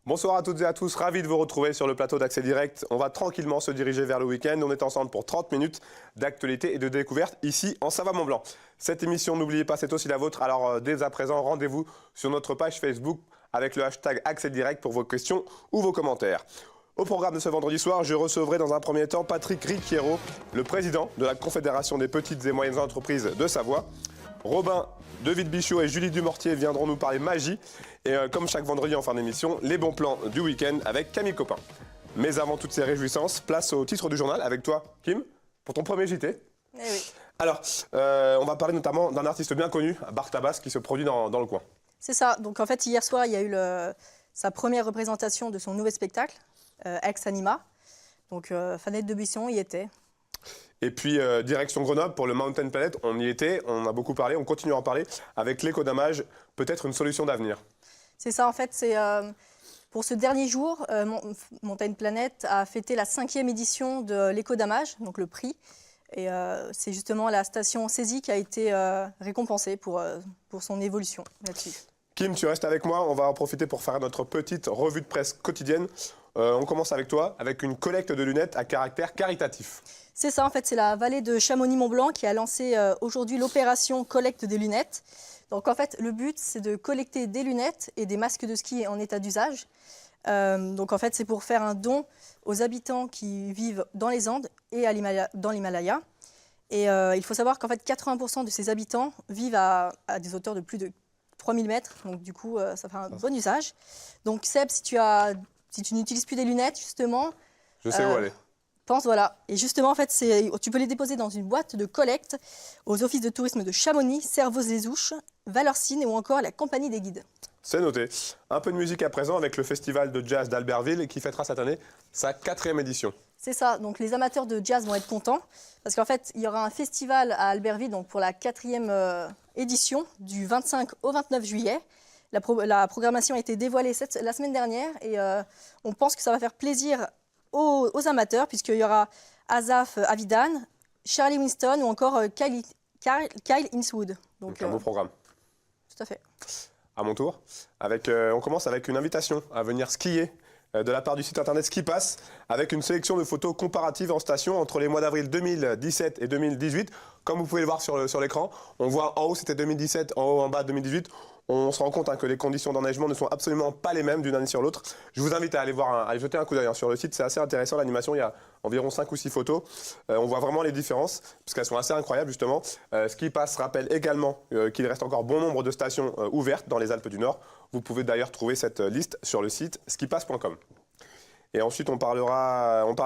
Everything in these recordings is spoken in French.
Bonsoir à toutes et à tous, ravi de vous retrouver sur le plateau d'Accès Direct. On va tranquillement se diriger vers le week-end. On est ensemble pour 30 minutes d'actualité et de découverte ici en Savoie-Mont-Blanc. Cette émission, n'oubliez pas, c'est aussi la vôtre. Alors dès à présent, rendez-vous sur notre page Facebook avec le hashtag Accès Direct pour vos questions ou vos commentaires. Au programme de ce vendredi soir, je recevrai dans un premier temps Patrick Riquiero, le président de la Confédération des petites et moyennes entreprises de Savoie. Robin de Villebichot et Julie Dumortier viendront nous parler magie. Et comme chaque vendredi en fin d'émission, les bons plans du week-end avec Camille Copin. Mais avant toutes ces réjouissances, place au titre du journal avec toi, Kim, pour ton premier JT. Eh oui. Alors, on va parler notamment d'un artiste bien connu, Bartabas, qui se produit dans le coin. C'est ça. Donc en fait, hier soir, il y a eu sa première représentation de son nouveau spectacle, Ex Anima. Donc Fanette de Buisson y était. Et puis, direction Grenoble pour le Mountain Planet, on y était, on en a beaucoup parlé, on continue à en parler, avec l'éco-damage, peut-être une solution d'avenir. C'est ça, en fait, c'est pour ce dernier jour, Mountain Planet a fêté la 5e édition de l'éco-damage, donc le prix. Et c'est justement la station Saisie qui a été récompensée pour son évolution là-dessus. Kim, tu restes avec moi, on va en profiter pour faire notre petite revue de presse quotidienne. On commence avec toi, avec une collecte de lunettes à caractère caritatif. C'est ça, en fait, c'est la vallée de Chamonix-Mont-Blanc qui a lancé aujourd'hui l'opération collecte des lunettes. Donc en fait, le but, c'est de collecter des lunettes et des masques de ski en état d'usage. Donc en fait, c'est pour faire un don aux habitants qui vivent dans les Andes et dans l'Himalaya. Et il faut savoir qu'en fait, 80% de ces habitants vivent à des hauteurs de plus de 3000 mètres. Donc du coup, ça fait un bon usage. Donc Seb, si tu n'utilises plus des lunettes, justement... Je sais où aller. Voilà. Et justement, en fait, tu peux les déposer dans une boîte de collecte aux offices de tourisme de Chamonix, Servoz-les-Ouches, Valorcine ou encore la Compagnie des Guides. C'est noté. Un peu de musique à présent avec le festival de jazz d'Albertville qui fêtera cette année sa 4e édition. C'est ça. Donc les amateurs de jazz vont être contents parce qu'en fait, il y aura un festival à Albertville donc pour la 4e édition du 25 au 29 juillet. La programmation a été dévoilée la semaine dernière et on pense que ça va faire plaisir aux amateurs, puisqu'il y aura Asaf Avidan, Charlie Winston ou encore Kyle Innswood. Donc un beau programme. Tout à fait. À mon tour, on commence avec une invitation à venir skier de la part du site internet Ski Pass, avec une sélection de photos comparatives en station entre les mois d'avril 2017 et 2018. Comme vous pouvez le voir sur l'écran, on voit en haut c'était 2017, en haut en bas 2018. On se rend compte que les conditions d'enneigement ne sont absolument pas les mêmes d'une année sur l'autre. Je vous invite à aller jeter un coup d'œil sur le site, c'est assez intéressant l'animation, il y a environ 5 ou 6 photos. On voit vraiment les différences, parce qu'elles sont assez incroyables justement. Ski Pass rappelle également qu'il reste encore bon nombre de stations ouvertes dans les Alpes du Nord. Vous pouvez d'ailleurs trouver cette liste sur le site skipass.com. Et ensuite, on parle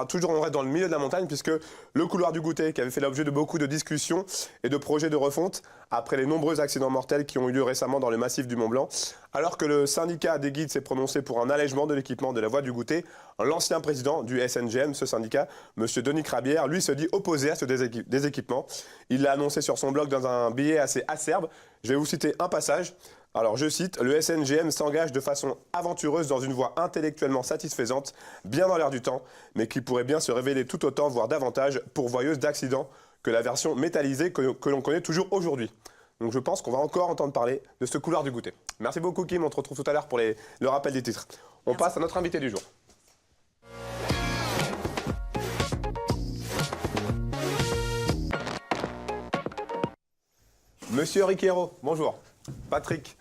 toujours, on reste dans le milieu de la montagne, puisque le couloir du goûter, qui avait fait l'objet de beaucoup de discussions et de projets de refonte, après les nombreux accidents mortels qui ont eu lieu récemment dans le massif du Mont-Blanc, alors que le syndicat des guides s'est prononcé pour un allègement de l'équipement de la voie du goûter, l'ancien président du SNGM, ce syndicat, M. Denis Crabière, lui se dit opposé à ce déséquipement. Il l'a annoncé sur son blog dans un billet assez acerbe. Je vais vous citer un passage. Alors, je cite, « Le SNGM s'engage de façon aventureuse dans une voie intellectuellement satisfaisante, bien dans l'air du temps, mais qui pourrait bien se révéler tout autant, voire davantage, pourvoyeuse d'accidents que la version métallisée que l'on connaît toujours aujourd'hui. » Donc je pense qu'on va encore entendre parler de ce couloir du goûter. Merci beaucoup Kim, on te retrouve tout à l'heure pour le rappel des titres. On passe à notre invité du jour. Monsieur Riquiero, bonjour. Patrick.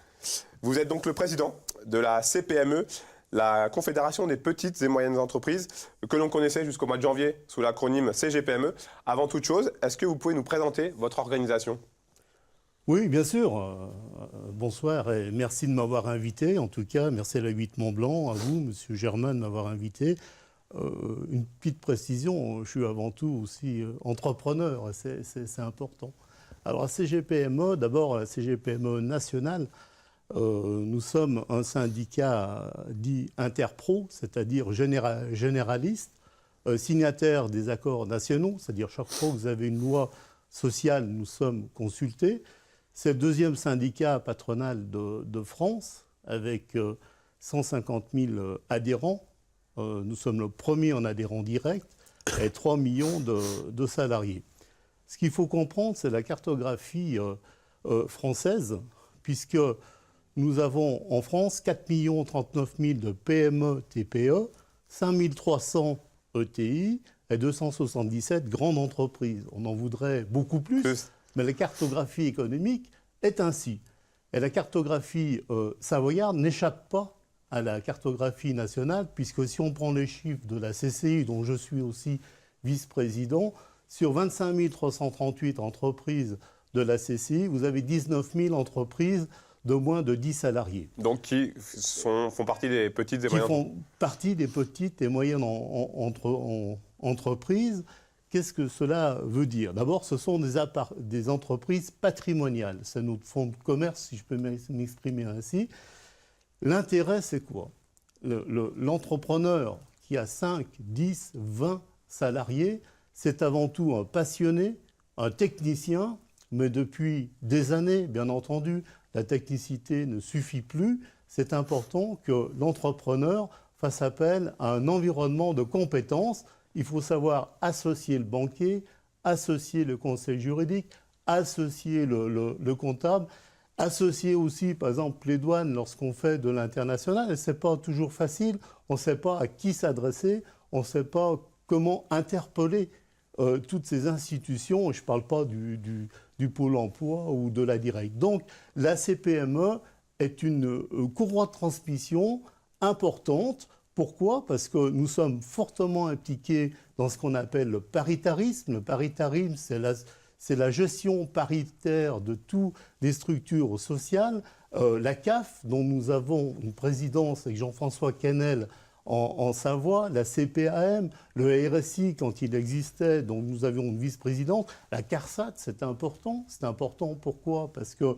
Vous êtes donc le président de la CPME, la Confédération des petites et moyennes entreprises, que l'on connaissait jusqu'au mois de janvier sous l'acronyme CGPME. Avant toute chose, est-ce que vous pouvez nous présenter votre organisation ? Oui, bien sûr. Bonsoir et merci de m'avoir invité. En tout cas, merci à la 8 Mont-Blanc, à vous, Monsieur Germain, de m'avoir invité. Une petite précision, je suis avant tout aussi entrepreneur, c'est important. Alors, la CGPME, d'abord, la CGPME nationale, nous sommes un syndicat dit interpro, c'est-à-dire généraliste, signataire des accords nationaux, c'est-à-dire chaque fois que vous avez une loi sociale, nous sommes consultés. C'est le deuxième syndicat patronal de France, avec 150 000 adhérents. Nous sommes le premier en adhérents directs et 3 millions de salariés. Ce qu'il faut comprendre, c'est la cartographie française, puisque nous avons en France 4 039 000 de PME, TPE, 5 300 ETI et 277 grandes entreprises. On en voudrait beaucoup plus, mais la cartographie économique est ainsi. Et la cartographie savoyarde n'échappe pas à la cartographie nationale, puisque si on prend les chiffres de la CCI, dont je suis aussi vice-président, sur 25 338 entreprises de la CCI, vous avez 19 000 entreprises de moins de 10 salariés. Donc qui font partie des petites et moyennes entreprises. Qui font partie des petites et moyennes entreprises. Qu'est-ce que cela veut dire? D'abord, ce sont des entreprises patrimoniales. C'est notre fonds de commerce, si je peux m'exprimer ainsi. L'intérêt, c'est quoi? L'entrepreneur qui a 5, 10, 20 salariés, c'est avant tout un passionné, un technicien, mais depuis des années, bien entendu, la technicité ne suffit plus. C'est important que l'entrepreneur fasse appel à un environnement de compétences. Il faut savoir associer le banquier, associer le conseil juridique, associer le comptable, associer aussi, par exemple, les douanes lorsqu'on fait de l'international. Et ce n'est pas toujours facile. On ne sait pas à qui s'adresser, on ne sait pas comment interpeller toutes ces institutions. Je ne parle pas du Pôle emploi ou de la directe. Donc, la CPME est une courroie de transmission importante. Pourquoi? Parce que nous sommes fortement impliqués dans ce qu'on appelle le paritarisme. Le paritarisme, c'est la gestion paritaire de toutes les structures sociales. La CAF, dont nous avons une présidence avec Jean-François Quesnel en Savoie, la CPAM, le RSI quand il existait, dont nous avions une vice-présidente, la CARSAT, c'est important. C'est important pourquoi? Parce que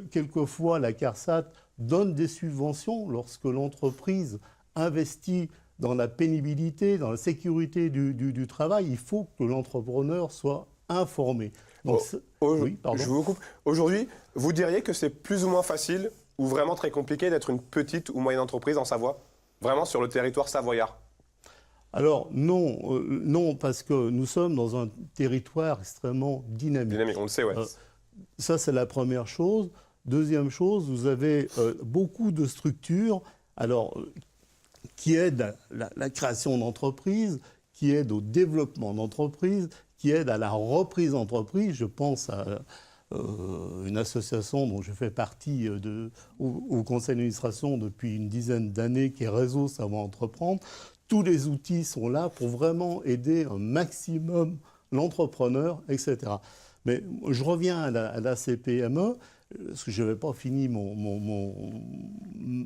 quelquefois, la CARSAT donne des subventions lorsque l'entreprise investit dans la pénibilité, dans la sécurité du travail. Il faut que l'entrepreneur soit informé. Donc, oui, pardon. Je vous coupe. Aujourd'hui, vous diriez que c'est plus ou moins facile ou vraiment très compliqué d'être une petite ou moyenne entreprise en Savoie, vraiment sur le territoire savoyard? Alors non, non, parce que nous sommes dans un territoire extrêmement dynamique. Dynamique, on le sait, ouais. Ça, c'est la première chose. Deuxième chose, vous avez beaucoup de structures qui aident la création d'entreprises, qui aident au développement d'entreprises, qui aident à la reprise d'entreprises. Je pense à une association dont je fais partie au conseil d'administration depuis une dizaine d'années, qui est Réseau Savoir Entreprendre. Tous les outils sont là pour vraiment aider un maximum l'entrepreneur, etc. Mais je reviens à la CPME, parce que je n'avais pas fini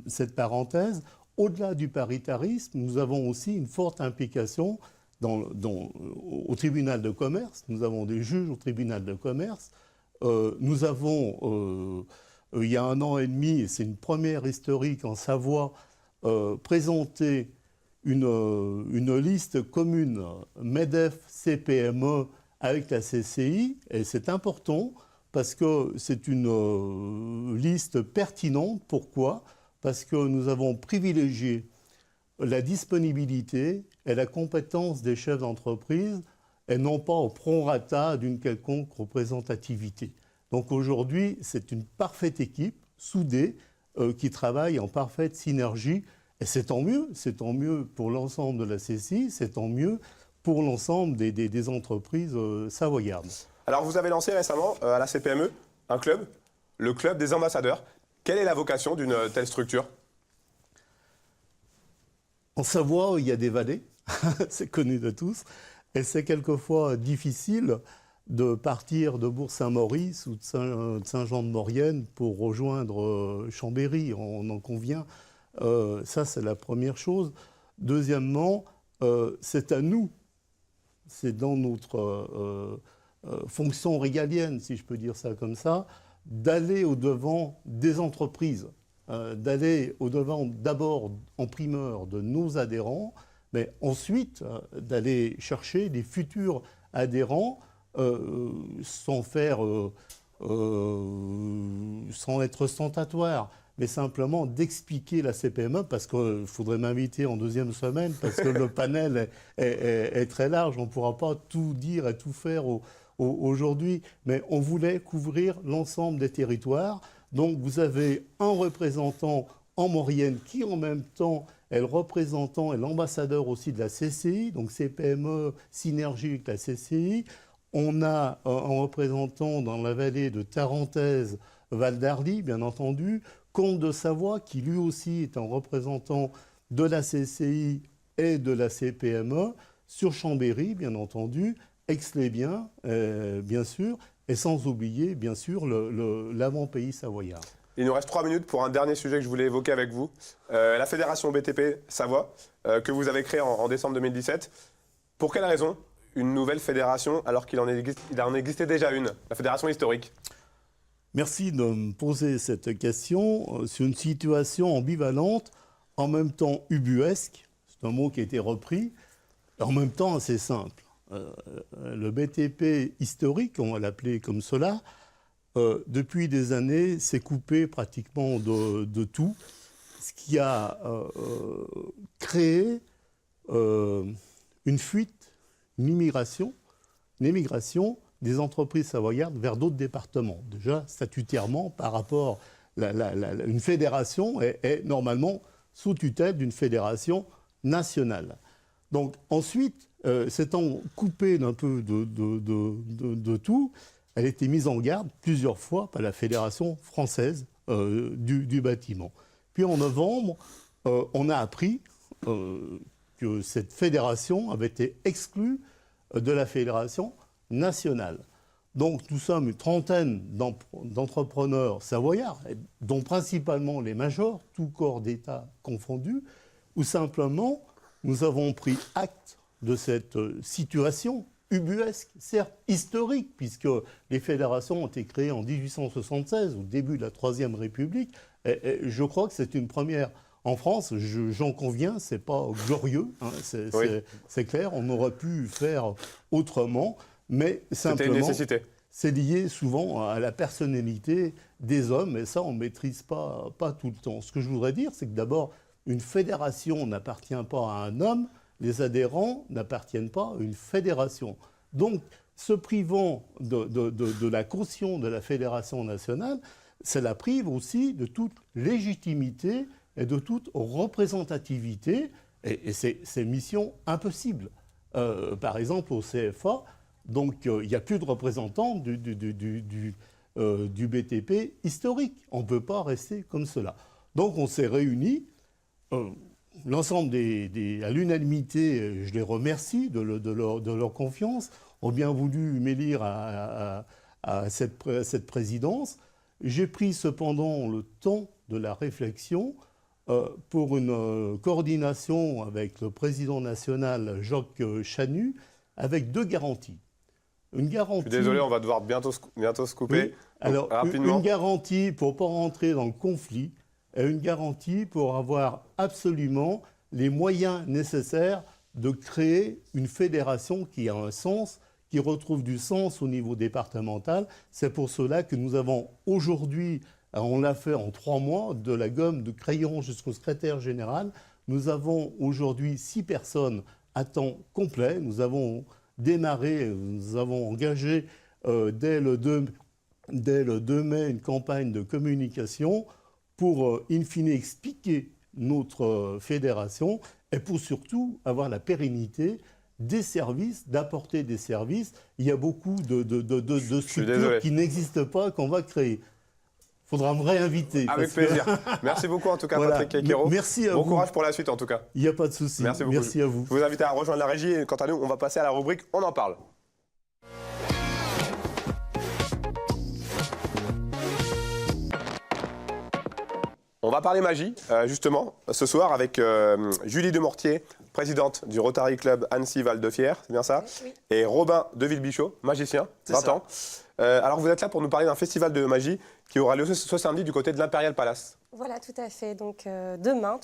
cette parenthèse. Au-delà du paritarisme, nous avons aussi une forte implication au tribunal de commerce. Nous avons des juges au tribunal de commerce. Nous avons, il y a 1 an et demi, et c'est une première historique en Savoie, présenté une liste commune MEDEF-CPME avec la CCI. Et c'est important parce que c'est une liste pertinente. Pourquoi? Parce que nous avons privilégié la disponibilité et la compétence des chefs d'entreprise et non pas au prorata d'une quelconque représentativité. Donc aujourd'hui, c'est une parfaite équipe, soudée, qui travaille en parfaite synergie. Et c'est tant mieux pour l'ensemble de la CCI, c'est tant mieux pour l'ensemble des entreprises savoyardes. Alors vous avez lancé récemment à la CPME un club, le club des ambassadeurs. Quelle est la vocation d'une telle structure? En Savoie, il y a des vallées, c'est connu de tous, et c'est quelquefois difficile de partir de Bourg-Saint-Maurice ou de Saint-Jean-de-Maurienne pour rejoindre Chambéry, on en convient. Ça, c'est la première chose. Deuxièmement, c'est à nous, c'est dans notre fonction régalienne, si je peux dire ça comme ça, d'aller au-devant des entreprises, d'aller au-devant d'abord en primeur de nos adhérents, mais ensuite d'aller chercher des futurs adhérents sans être ostentatoire, mais simplement d'expliquer la CPME, parce qu'il faudrait m'inviter en deuxième semaine, parce que le panel est très large, on ne pourra pas tout dire et tout faire aujourd'hui, mais on voulait couvrir l'ensemble des territoires. Donc vous avez un représentant en Maurienne qui en même temps est le représentant et l'ambassadeur aussi de la CCI, donc CPME, synergie avec la CCI. On a un représentant dans la vallée de Tarentaise, Val d'Arly, bien entendu, Comte de Savoie, qui lui aussi est un représentant de la CCI et de la CPME, sur Chambéry, bien entendu, Aix-les-Bains, bien sûr, et sans oublier, bien sûr, l'avant-pays savoyard. Il nous reste 3 minutes pour un dernier sujet que je voulais évoquer avec vous. La fédération BTP Savoie, que vous avez créée en décembre 2017. Pour quelle raison une nouvelle fédération alors qu'il en existait déjà une, la fédération historique? Merci de me poser cette question. C'est une situation ambivalente, en même temps ubuesque, c'est un mot qui a été repris, et en même temps assez simple. Le BTP historique, on va l'appeler comme cela, depuis des années, s'est coupé pratiquement de tout, ce qui a créé une fuite, une émigration des entreprises savoyardes vers d'autres départements. Déjà, statutairement, par rapport, une fédération est normalement sous tutelle d'une fédération nationale. Donc ensuite, s'étant coupée d'un peu de tout, elle a été mise en garde plusieurs fois par la Fédération française du bâtiment. Puis en novembre, on a appris que cette fédération avait été exclue de la fédération nationale. Donc nous sommes une trentaine d'entrepreneurs savoyards, dont principalement les majors, tous corps d'État confondus, où simplement nous avons pris acte de cette situation ubuesque, certes historique, puisque les fédérations ont été créées en 1876, au début de la Troisième République. Et je crois que c'est une première en France, j'en conviens, c'est pas glorieux, hein, c'est clair, on aurait pu faire autrement, mais simplement... C'était une nécessité. C'est lié souvent à la personnalité des hommes, et ça, on ne maîtrise pas tout le temps. Ce que je voudrais dire, c'est que d'abord, une fédération n'appartient pas à un homme, les adhérents n'appartiennent pas à une fédération. Donc, se privant de la caution de la fédération nationale, ça la prive aussi de toute légitimité et de toute représentativité, et c'est mission impossible. Par exemple, au CFA, donc il n'y a plus de représentants du BTP historique. On ne peut pas rester comme cela. Donc on s'est réunis, l'ensemble à l'unanimité, je les remercie de leur confiance, ont bien voulu m'élire à cette présidence. J'ai pris cependant le temps de la réflexion pour une coordination avec le président national Jacques Chanu, avec 2 garanties. Une garantie... Je suis désolé, on va devoir bientôt se couper. Oui. Alors, rapidement. Une garantie pour ne pas rentrer dans le conflit, et une garantie pour avoir absolument les moyens nécessaires de créer une fédération qui a un sens, qui retrouve du sens au niveau départemental. C'est pour cela que nous avons aujourd'hui, on l'a fait en 3 mois, de la gomme de crayon jusqu'au secrétaire général. Nous avons aujourd'hui 6 personnes à temps complet. Nous avons démarré, nous avons engagé dès le 2 mai une campagne de communication pour, in fine, expliquer notre fédération et pour surtout avoir la pérennité des services, d'apporter des services. Il y a beaucoup de structures qui n'existent pas, qu'on va créer. Il faudra me réinviter. Avec plaisir. Merci beaucoup en tout cas, voilà. Patrick Queiquero. Merci à vous. Bon courage pour la suite en tout cas. Il n'y a pas de souci. Merci beaucoup. Merci à vous. Je vous invite à rejoindre la régie et quant à nous, on va passer à la rubrique On en parle. On va parler magie, justement, ce soir avec Julie Demortier, présidente du Rotary Club Annecy-Val-de-Fière, c'est bien ça? Oui. Et Robin de Villebichot, magicien, 20 ans. Alors vous êtes là pour nous parler d'un festival de magie qui aura lieu ce samedi du côté de l'Imperial Palace. Voilà, tout à fait. Donc demain,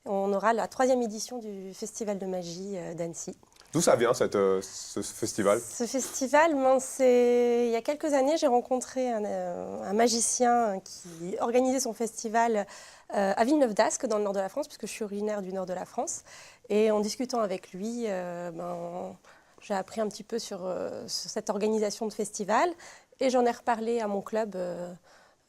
on aura la 3e édition du Festival de magie d'Annecy. D'où ça vient ce festival? Ce festival, il y a quelques années, j'ai rencontré un magicien qui organisait son festival à Villeneuve d'Ascq, dans le nord de la France, puisque je suis originaire du nord de la France. Et en discutant avec lui, j'ai appris un petit peu sur cette organisation de festival. Et j'en ai reparlé à mon club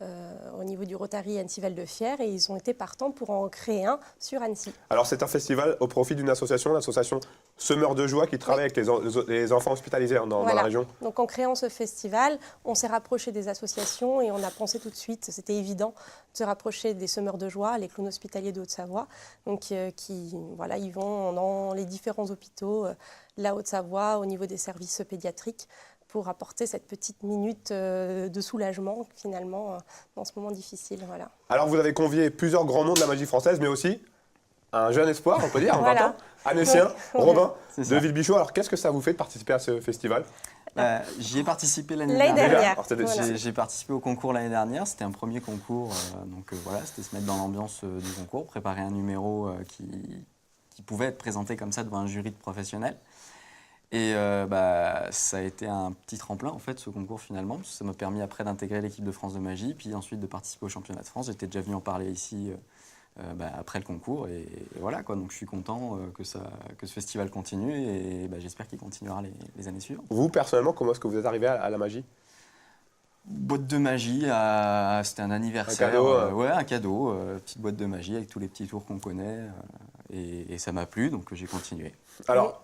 au niveau du Rotary Annecy-Val de Fière et ils ont été partants pour en créer un sur Annecy. Alors c'est un festival au profit d'une association, l'association Semeurs de Joie, qui travaille avec les enfants hospitalisés dans la région. Donc en créant ce festival, on s'est rapproché des associations et on a pensé tout de suite, c'était évident, de se rapprocher des Semeurs de Joie, les clowns hospitaliers de Haute-Savoie, donc ils vont dans les différents hôpitaux de la Haute-Savoie au niveau des services pédiatriques pour apporter cette petite minute de soulagement finalement dans ce moment difficile. Voilà. Alors vous avez convié plusieurs grands noms de la magie française, mais aussi un jeune espoir, on peut dire, 20 ans, Annécien, Robin de Villebichot. Alors qu'est-ce que ça vous fait de participer à ce festival? J'y ai participé l'année dernière. Voilà. J'ai participé au concours l'année dernière. C'était un premier concours. Voilà, c'était se mettre dans l'ambiance du concours, préparer un numéro qui pouvait être présenté comme ça devant un jury de professionnels. Et ça a été un petit tremplin, en fait, ce concours, finalement. Parce que ça m'a permis après d'intégrer l'équipe de France de magie, puis ensuite de participer au championnat de France. J'étais déjà venu en parler ici après le concours. Et voilà, quoi. Donc je suis content que ce festival continue et j'espère qu'il continuera les années suivantes. Vous, personnellement, comment est-ce que vous êtes arrivé à la magie? Boîte de magie, c'était un anniversaire. Un cadeau Ouais, un cadeau. Petite boîte de magie avec tous les petits tours qu'on connaît. Et ça m'a plu, donc j'ai continué. Alors,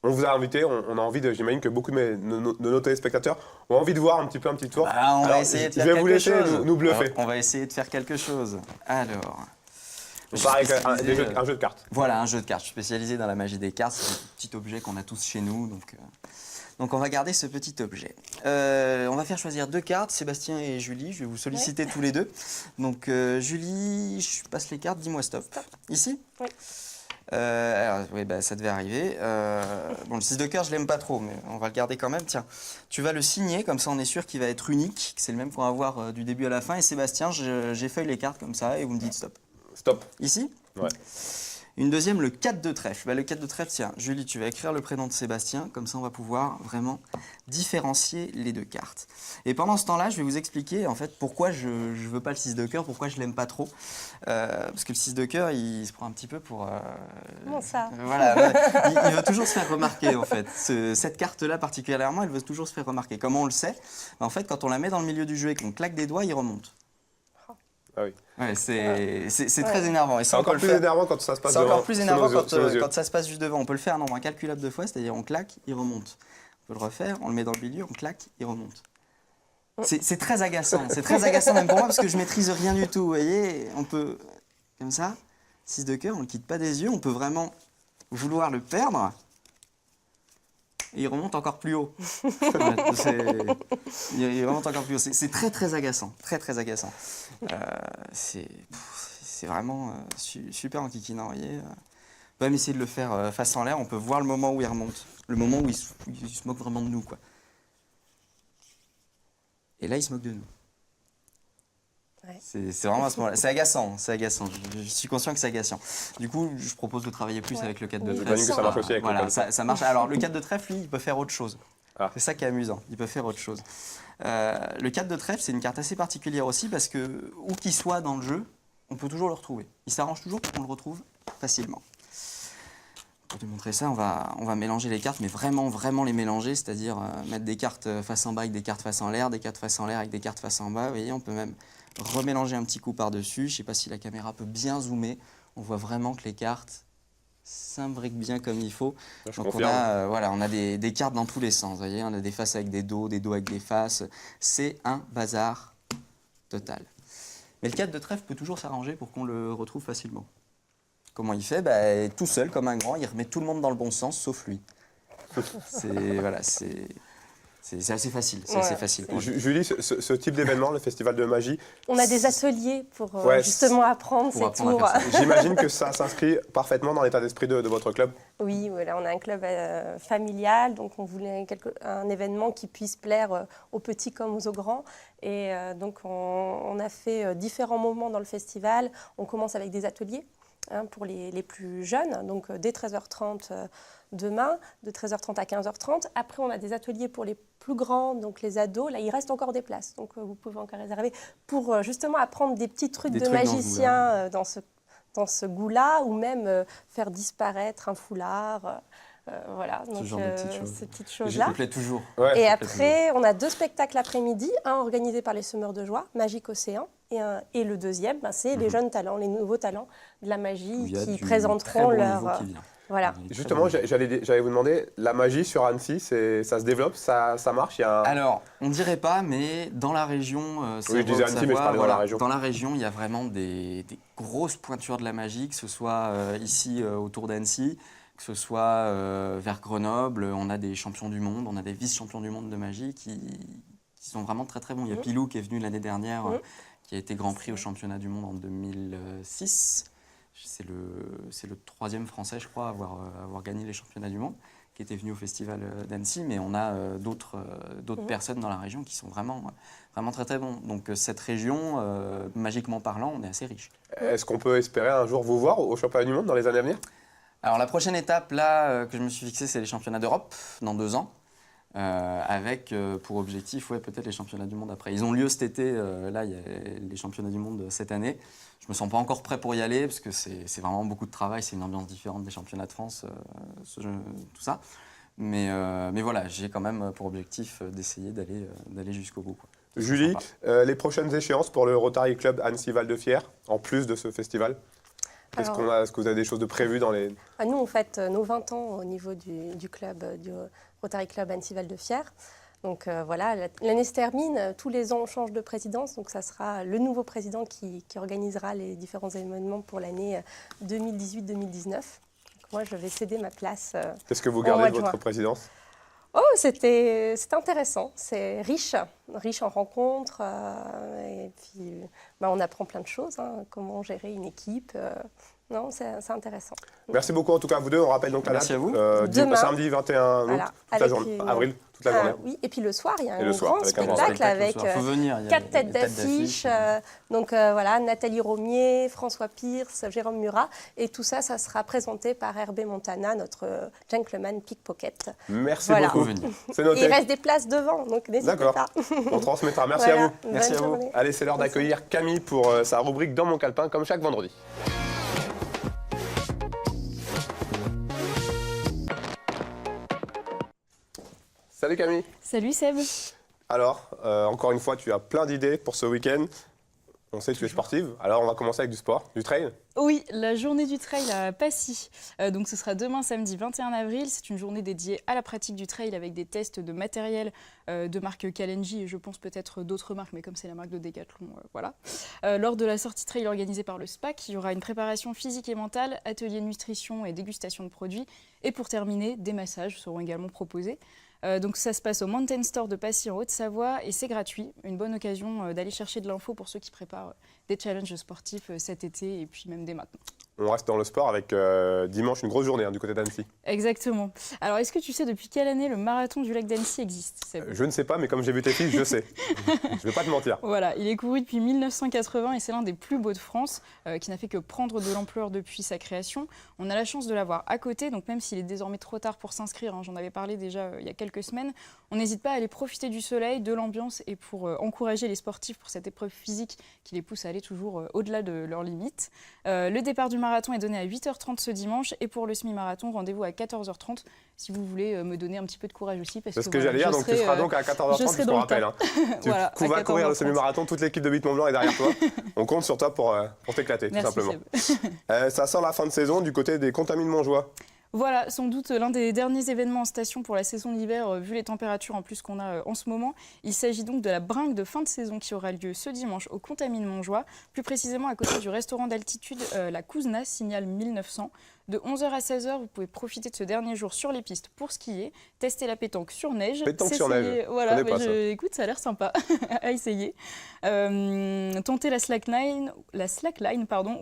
on vous a invité, on a envie j'imagine que beaucoup de nos téléspectateurs ont envie de voir un petit tour. On va essayer de faire quelque chose. Je vais vous laisser nous bluffer. On va essayer de faire quelque chose. Alors... On part avec un jeu de cartes. Voilà, un jeu de cartes. Je suis spécialisé dans la magie des cartes. C'est un petit objet qu'on a tous chez nous. Donc on va garder ce petit objet. On va faire choisir 2 cartes, Sébastien et Julie. Je vais vous solliciter tous les deux. Donc Julie, je passe les cartes, dis-moi stop. Ici? Oui. Alors, oui, ça devait arriver. Le 6 de cœur, je l'aime pas trop, mais on va le garder quand même. Tiens, tu vas le signer, comme ça on est sûr qu'il va être unique, que c'est le même qu'on va avoir du début à la fin. Et Sébastien, j'effeuille les cartes comme ça et vous me dites stop. Stop. Ici? Ouais. Une deuxième, le 4 de trèfle. Le 4 de trèfle, tiens, Julie, tu vas écrire le prénom de Sébastien, comme ça on va pouvoir vraiment différencier les 2 cartes. Et pendant ce temps-là, je vais vous expliquer en fait pourquoi je ne veux pas le 6 de cœur, pourquoi je l'aime pas trop. Parce que le 6 de cœur, il se prend un petit peu pour... Comment ça? Voilà, il veut toujours se faire remarquer en fait. Cette carte-là particulièrement, elle veut toujours se faire remarquer. Comment on le sait? En fait, quand on la met dans le milieu du jeu et qu'on claque des doigts, il remonte. Ah oui. Ouais, c'est très énervant. C'est encore plus énervant quand ça se passe devant. C'est encore plus énervant quand ça se passe juste devant. On peut le faire un nombre incalculable de fois, c'est-à-dire on claque, il remonte. On peut le refaire, on le met dans le milieu, on claque, il remonte. C'est très agaçant. C'est très agaçant même pour moi parce que je maîtrise rien du tout. Vous voyez, on peut, comme ça, 6 de cœur, on ne le quitte pas des yeux, on peut vraiment vouloir le perdre. Et il remonte encore plus haut. Il remonte encore plus haut. C'est très très agaçant, très agaçant. C'est vraiment super enquiquinant, vous voyez. On peut même essayer de le faire face en l'air, on peut voir le moment où il remonte, le moment où il se moque vraiment de nous, quoi. Et là, il se moque de nous. Ouais. C'est vraiment à ce moment-là. C'est agaçant, c'est agaçant. Je suis conscient que c'est agaçant. Du coup, je propose de travailler plus avec le 4 de trèfle. J'imagine que ça marche aussi avec le 4 de trèfle. Ça marche. Alors, le 4 de trèfle, lui, il peut faire autre chose. Ah. C'est ça qui est amusant. Il peut faire autre chose. Le 4 de trèfle, c'est une carte assez particulière aussi parce que, où qu'il soit dans le jeu, on peut toujours le retrouver. Il s'arrange toujours pour qu'on le retrouve facilement. Pour te montrer ça, on va mélanger les cartes, mais vraiment les mélanger, c'est-à-dire mettre des cartes face en bas avec des cartes face en l'air, des cartes face en l'air avec des cartes face en bas. Vous voyez, on peut même remélanger un petit coup par-dessus. Je ne sais pas si la caméra peut bien zoomer. On voit vraiment que les cartes s'imbriquent bien comme il faut. Donc on a des cartes dans tous les sens. Vous voyez, on a des faces avec des dos avec des faces. C'est un bazar total. Mais le 4 de trèfle peut toujours s'arranger pour qu'on le retrouve facilement. Comment il fait? Tout seul, comme un grand, il remet tout le monde dans le bon sens, sauf lui. C'est assez facile. C'est assez facile. Julie, ce type d'événement, le festival de magie... On a des ateliers pour justement apprendre ces tours. J'imagine que ça s'inscrit parfaitement dans l'état d'esprit de votre club. Oui, voilà, on a un club familial, donc on voulait un événement qui puisse plaire aux petits comme aux grands. Et donc on a fait différents moments dans le festival. On commence avec des ateliers. Pour les plus jeunes, donc dès 13h30 demain, de 13h30 à 15h30. Après, on a des ateliers pour les plus grands, donc les ados. Là, il reste encore des places, donc vous pouvez encore réserver pour justement apprendre des petits trucs de magicien dans ce goût-là, ou même faire disparaître un foulard. Voilà, donc genre de petites choses. ces petites Je choses-là. me plais toujours. Ouais. Et après, on a 2 spectacles l'après-midi, un organisé par les Semeurs de Joie, Magique Océan, et le deuxième, c'est les jeunes talents, les nouveaux talents de la Où magie il y a qui du très présenteront bon leur... niveau qui vient. Voilà. Il y a du très Justement, bon niveau. j'allais vous demander, la magie sur Annecy, ça se développe, ça marche, il y a un... Alors, on dirait pas, mais dans la région, Oui, je disais Annecy, mais je parlais dans la région. Dans la région, il y a vraiment des grosses pointures de la magie, que ce soit ici autour d'Annecy, que ce soit vers Grenoble. On a des champions du monde, on a des vice-champions du monde de magie qui sont vraiment très très bons. Il y a Pilou qui est venu l'année dernière, qui a été Grand Prix au championnat du monde en 2006. C'est le 3e Français, je crois, à avoir gagné les championnats du monde, qui était venu au festival d'Annecy, mais on a d'autres personnes dans la région qui sont vraiment très très bons. Donc cette région, magiquement parlant, on est assez riche. Est-ce qu'on peut espérer un jour vous voir au championnat du monde dans les années à venir? Alors la prochaine étape là que je me suis fixée, c'est les championnats d'Europe dans 2 ans, avec pour objectif peut-être les championnats du monde après. Ils ont lieu cet été, là il y a les championnats du monde cette année. Je me sens pas encore prêt pour y aller parce que c'est vraiment beaucoup de travail, c'est une ambiance différente des championnats de France, tout ça. Mais voilà, j'ai quand même pour objectif d'essayer d'aller jusqu'au bout, quoi. Julie, les prochaines échéances pour le Rotary Club Annecy-Val de Fier, en plus de ce festival? Est-ce que vous avez des choses de prévues dans les... Nous, on fête nos 20 ans au niveau du club, du Rotary Club Annecy-Val de Fier. Donc voilà, l'année se termine, tous les ans on change de présidence, donc ça sera le nouveau président qui organisera les différents événements pour l'année 2018-2019. Donc moi je vais céder ma place. Qu'est-ce que vous gardez de votre juin. présidence? Oh, c'était intéressant, c'est riche en rencontres, et puis on apprend plein de choses, comment gérer une équipe. Non, c'est intéressant. Merci beaucoup en tout cas à vous deux. On rappelle donc la date. Merci à vous. Demain. Samedi 21 août, Voilà, toute la avec journée, une- avril, toute la journée. Oui, et puis le soir, il y a Et un le soir, grand avec un grand spectacle avec Il faut venir, il y a 4 des têtes d'affiche. Donc voilà, Nathalie Romier, François Pierce, Jérôme Murat. Et tout ça, ça sera présenté par Herbé Montana, notre gentleman pickpocket. Merci Voilà. beaucoup. Faut venir. C'est Et noté. il reste des places devant, donc n'hésitez D'accord. pas. On transmettra. Merci à Voilà, vous. bonne Merci à vous. journée. Allez, c'est l'heure d'accueillir Camille pour sa rubrique Dans mon calepin, comme chaque vendredi. Salut Camille. Salut Seb. Alors, encore une fois, tu as plein d'idées pour ce week-end. On sait que tu es sportive, alors on va commencer avec du sport, du trail. Oui, la journée du trail à Passy. Donc ce sera demain samedi 21 avril. C'est une journée dédiée à la pratique du trail avec des tests de matériel de marque Kalenji et je pense peut-être d'autres marques, mais comme c'est la marque de Decathlon, voilà. Lors de la sortie trail organisée par le SPAC, il y aura une préparation physique et mentale, atelier nutrition et dégustation de produits. Et pour terminer, des massages seront également proposés. Donc ça se passe au Mountain Store de Passy en Haute-Savoie et c'est gratuit. Une bonne occasion d'aller chercher de l'info pour ceux qui préparent des challenges sportifs cet été et puis même dès maintenant. On reste dans le sport avec dimanche une grosse journée du côté d'Annecy. Exactement. Alors est-ce que tu sais depuis quelle année le marathon du lac d'Annecy existe, Seb ? Je ne sais pas, mais comme j'ai vu tes filles, je sais. Je ne vais pas te mentir. Voilà, il est couru depuis 1980 et c'est l'un des plus beaux de France, qui n'a fait que prendre de l'ampleur depuis sa création. On a la chance de l'avoir à côté, donc même s'il est désormais trop tard pour s'inscrire, j'en avais parlé déjà il y a quelques semaines, on n'hésite pas à aller profiter du soleil, de l'ambiance et pour encourager les sportifs pour cette épreuve physique qui les pousse à aller toujours au-delà de leurs limites. Le départ du marathon est donné à 8h30 ce dimanche et pour le semi-marathon, rendez-vous à 14h30 si vous voulez me donner un petit peu de courage aussi. C'est ce que j'allais dire, donc tu seras donc à 14h30, je te rappelle. Tu voilà, vas courir le semi-marathon, toute l'équipe de 8 Mont-Blanc est derrière toi. On compte sur toi pour t'éclater, tout simplement. Ça sent la fin de saison du côté des Contamines Montjoie. Voilà, sans doute l'un des derniers événements en station pour la saison d'hiver, vu les températures en plus qu'on a en ce moment. Il s'agit donc de la bringue de fin de saison qui aura lieu ce dimanche au Contamines Montjoie, plus précisément à côté du restaurant d'altitude La Couzna, signal 1900. De 11h à 16h, vous pouvez profiter de ce dernier jour sur les pistes pour skier, tester la pétanque sur neige. Pétanque sur neige, voilà, écoute, ça a l'air sympa à essayer. Tenter la slackline,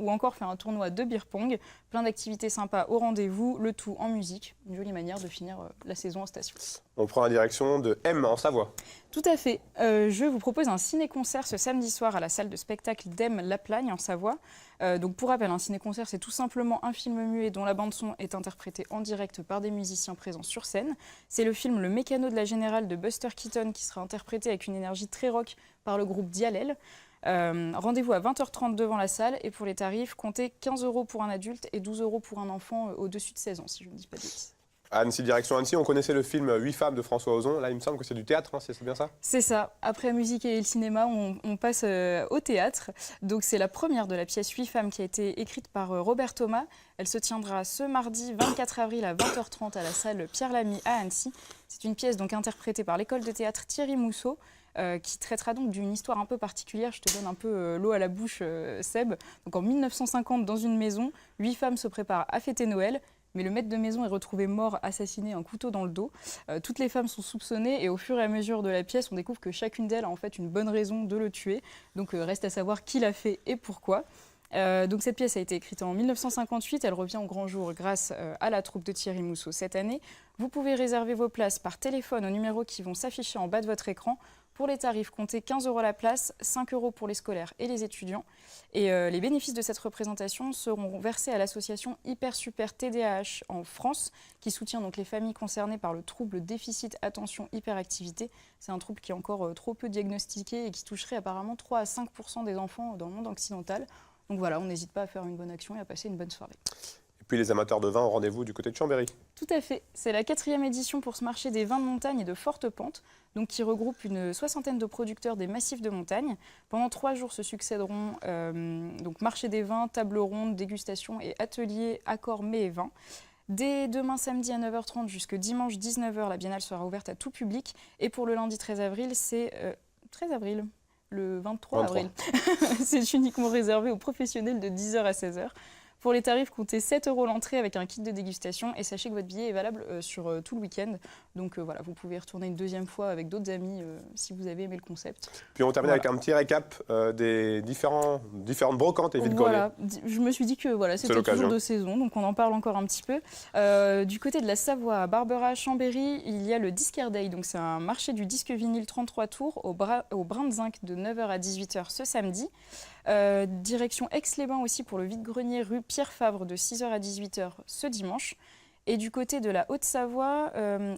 ou encore faire un tournoi de beer pong. Plein d'activités sympas au rendez-vous, le tout en musique. Une jolie manière de finir la saison en station. On prend la direction de M en Savoie. Tout à fait. Je vous propose un ciné-concert ce samedi soir à la salle de spectacle d'Em La Plagne en Savoie. Donc pour rappel, un ciné-concert, c'est tout simplement un film muet dont la bande-son est interprétée en direct par des musiciens présents sur scène. C'est le film Le Mécano de la Générale de Buster Keaton qui sera interprété avec une énergie très rock par le groupe Dialel. Rendez-vous à 20h30 devant la salle et pour les tarifs, comptez 15 € pour un adulte et 12 € pour un enfant au-dessus de 16 ans, si je ne dis pas de bêtises. Annecy, direction Annecy, on connaissait le film 8 femmes de François Ozon. Là, il me semble que c'est du théâtre, hein, c'est bien ça? C'est ça. Après la musique et le cinéma, on passe au théâtre. Donc c'est la première de la pièce 8 femmes qui a été écrite par Robert Thomas. Elle se tiendra ce mardi 24 avril à 20h30 à la salle Pierre Lamy à Annecy. C'est une pièce donc interprétée par l'école de théâtre Thierry Mousseau. Qui traitera donc d'une histoire un peu particulière. Je te donne un peu l'eau à la bouche, Seb. Donc en 1950, dans une maison, 8 femmes se préparent à fêter Noël. Mais le maître de maison est retrouvé mort, assassiné, un couteau dans le dos. Toutes les femmes sont soupçonnées et au fur et à mesure de la pièce, on découvre que chacune d'elles a en fait une bonne raison de le tuer. Donc reste à savoir qui l'a fait et pourquoi. Donc cette pièce a été écrite en 1958, elle revient au grand jour grâce à la troupe de Thierry Mousseau cette année. Vous pouvez réserver vos places par téléphone aux numéros qui vont s'afficher en bas de votre écran. Pour les tarifs, comptez 15 € la place, 5 € pour les scolaires et les étudiants. Et les bénéfices de cette représentation seront versés à l'association Hyper Super TDAH en France, qui soutient donc les familles concernées par le trouble déficit attention hyperactivité. C'est un trouble qui est encore trop peu diagnostiqué et qui toucherait apparemment 3 à 5% des enfants dans le monde occidental. Donc voilà, on n'hésite pas à faire une bonne action et à passer une bonne soirée. Et puis les amateurs de vin ont rendez-vous du côté de Chambéry. Tout à fait. C'est la 4e édition pour ce marché des vins de montagne et de forte pente, donc qui regroupe une 60aine de producteurs des massifs de montagne. Pendant 3 jours se succéderont donc marché des vins, table ronde, dégustation et atelier accords mets et vins. Dès demain samedi à 9h30 jusqu'à dimanche 19h, la biennale sera ouverte à tout public. Et pour le lundi 13 avril, c'est 13 avril, le 23 avril. C'est uniquement réservé aux professionnels de 10h à 16h. Pour les tarifs, comptez 7 € l'entrée avec un kit de dégustation et sachez que votre billet est valable sur tout le week-end. Donc voilà, vous pouvez y retourner une deuxième fois avec d'autres amis si vous avez aimé le concept. Puis on termine avec un petit récap des différentes brocantes et vide-greniers. Voilà, je me suis dit que voilà, c'était toujours de saison, donc on en parle encore un petit peu. Du côté de la Savoie, à Barbera, Chambéry, il y a le Disquaire Day. Donc c'est un marché du disque vinyle 33 tours au Brin de Zinc de 9h à 18h ce samedi. Direction Aix-les-Bains aussi pour le vide-grenier rue Pierre Favre de 6h à 18h ce dimanche. Et du côté de la Haute-Savoie,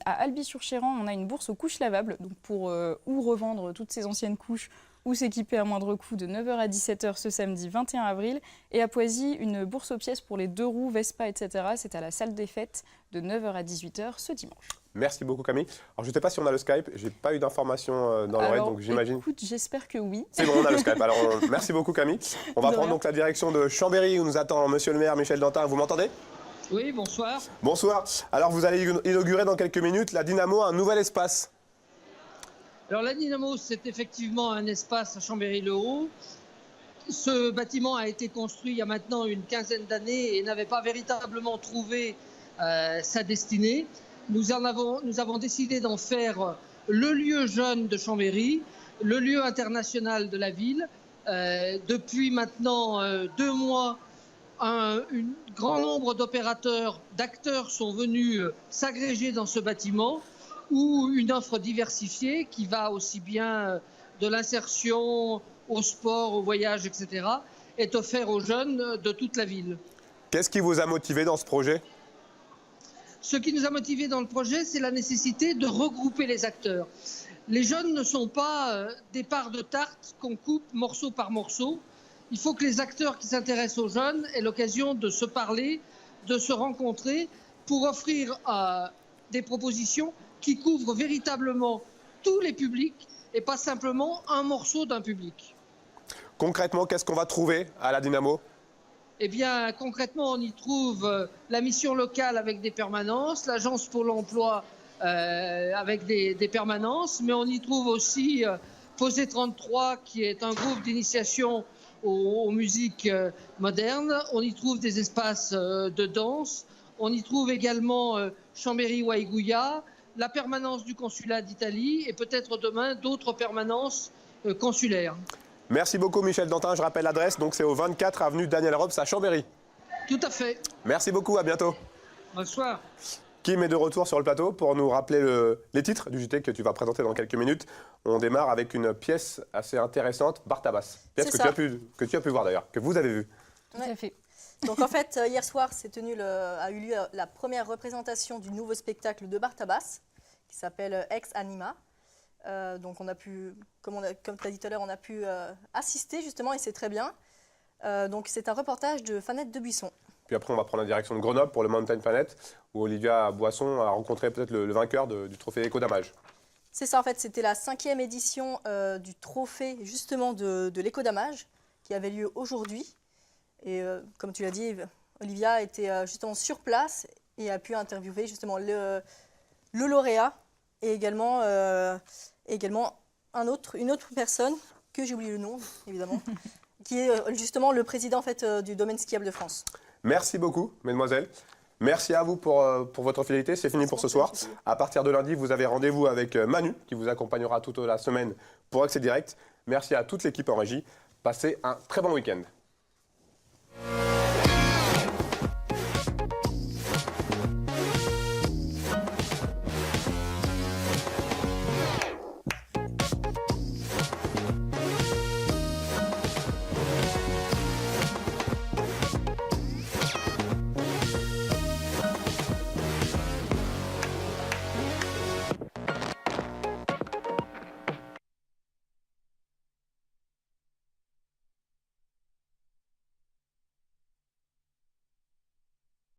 à Albi-sur-Chéran, on a une bourse aux couches lavables donc pour ou revendre toutes ces anciennes couches ou s'équiper à moindre coût de 9h à 17h ce samedi 21 avril. Et à Poisy, une bourse aux pièces pour les 2 roues, Vespa, etc. C'est à la salle des fêtes de 9h à 18h ce dimanche. Merci beaucoup Camille. Alors je ne sais pas si on a le Skype, j'ai pas eu d'informations dans l'oreille, donc j'imagine. Écoute, j'espère que oui. C'est bon, on a le Skype. Alors merci beaucoup Camille. On va prendre donc la direction de Chambéry où nous attend Monsieur le maire Michel Dantin. Vous m'entendez? Oui, bonsoir. Bonsoir. Alors vous allez inaugurer dans quelques minutes la Dynamo, un nouvel espace. Alors la Dynamo, c'est effectivement un espace à Chambéry-le-Haut. Ce bâtiment a été construit il y a maintenant une quinzaine d'années et n'avait pas véritablement trouvé sa destinée. Nous avons décidé d'en faire le lieu jeune de Chambéry, le lieu international de la ville. Depuis maintenant 2 mois, un grand nombre d'opérateurs, d'acteurs sont venus s'agréger dans ce bâtiment où une offre diversifiée qui va aussi bien de l'insertion au sport, au voyage, etc., est offerte aux jeunes de toute la ville. Qu'est-ce qui vous a motivé dans ce projet ? Ce qui nous a motivés dans le projet, c'est la nécessité de regrouper les acteurs. Les jeunes ne sont pas des parts de tarte qu'on coupe morceau par morceau. Il faut que les acteurs qui s'intéressent aux jeunes aient l'occasion de se parler, de se rencontrer pour offrir des propositions qui couvrent véritablement tous les publics et pas simplement un morceau d'un public. Concrètement, qu'est-ce qu'on va trouver à la Dynamo ? Eh bien, concrètement, on y trouve la mission locale avec des permanences, l'agence Pôle emploi avec des permanences, mais on y trouve aussi Posé 33, qui est un groupe d'initiation aux musiques modernes. On y trouve des espaces de danse. On y trouve également Chambéry-Waïgouya, la permanence du consulat d'Italie et peut-être demain d'autres permanences consulaires. Merci beaucoup Michel Dantin, je rappelle l'adresse, donc c'est au 24 avenue Daniel Robs à Chambéry. Tout à fait. Merci beaucoup, à bientôt. Bonsoir. Kim est de retour sur le plateau pour nous rappeler les titres du JT que tu vas présenter dans quelques minutes. On démarre avec une pièce assez intéressante, Bartabas. Pièce que tu as pu voir d'ailleurs, que vous avez vue. Tout à fait. Donc en fait, hier soir, a eu lieu la première représentation du nouveau spectacle de Bartabas, qui s'appelle Ex Anima. Donc on a pu, comme tu as dit tout à l'heure, on a pu assister justement et c'est très bien. Donc c'est un reportage de Fanette Debuisson. Puis après, on va prendre la direction de Grenoble pour le Mountain Planet, où Olivia Boisson a rencontré peut-être le vainqueur du trophée Éco-Damage. C'est ça, en fait, c'était la 5e édition du trophée justement de l'éco-damage qui avait lieu aujourd'hui. Et comme tu l'as dit, Olivia était justement sur place et a pu interviewer justement le lauréat et également une autre personne, que j'ai oublié le nom évidemment, qui est justement le président en fait, du domaine skiable de France. Merci beaucoup, mesdemoiselles. Merci à vous pour votre fidélité. C'est fini pour ce soir. À partir de lundi, vous avez rendez-vous avec Manu, qui vous accompagnera toute la semaine pour Accès Direct. Merci à toute l'équipe en régie. Passez un très bon week-end.